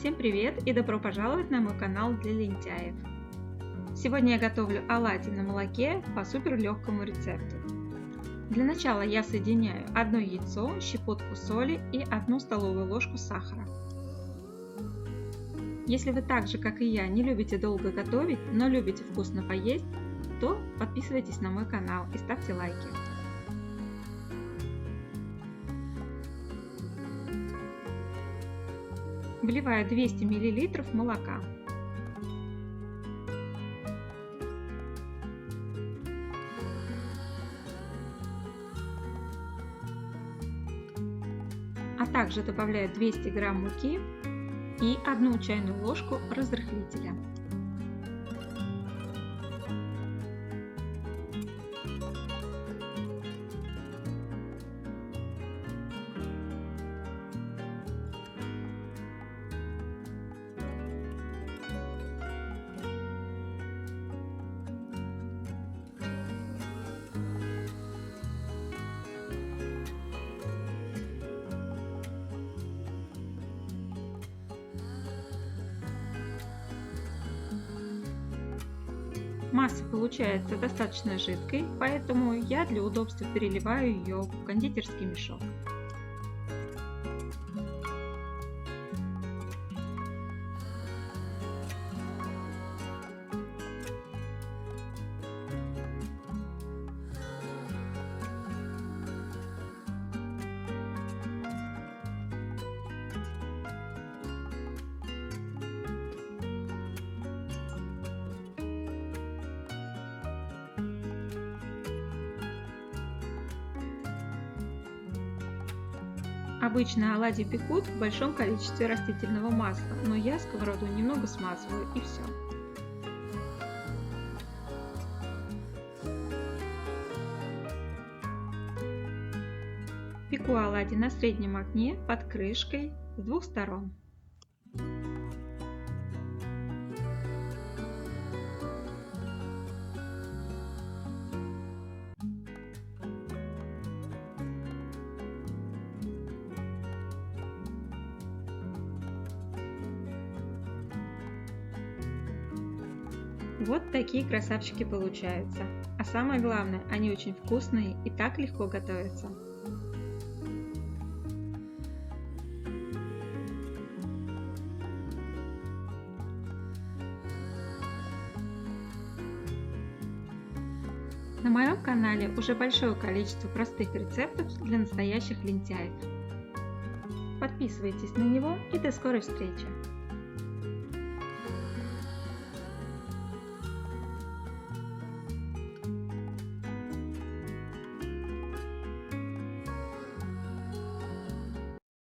Всем привет и добро пожаловать на мой канал для лентяев. Сегодня я готовлю оладьи на молоке по супер легкому рецепту. Для начала я соединяю одно яйцо, щепотку соли и 1 столовую ложку сахара. Если вы так же, как и я, не любите долго готовить, но любите вкусно поесть, то подписывайтесь на мой канал и ставьте лайки. Вливаю 200 мл молока. А также добавляю 200 грамм муки и 1 чайную ложку разрыхлителя. Масса получается достаточно жидкой, поэтому я для удобства переливаю ее в кондитерский мешок. Обычно оладьи пекут в большом количестве растительного масла, но я сковороду немного смазываю и все. Пеку оладьи на среднем огне под крышкой с 2 сторон. Вот такие красавчики получаются. А самое главное, они очень вкусные и так легко готовятся. На моем канале уже большое количество простых рецептов для настоящих лентяев. Подписывайтесь на него и до скорой встречи!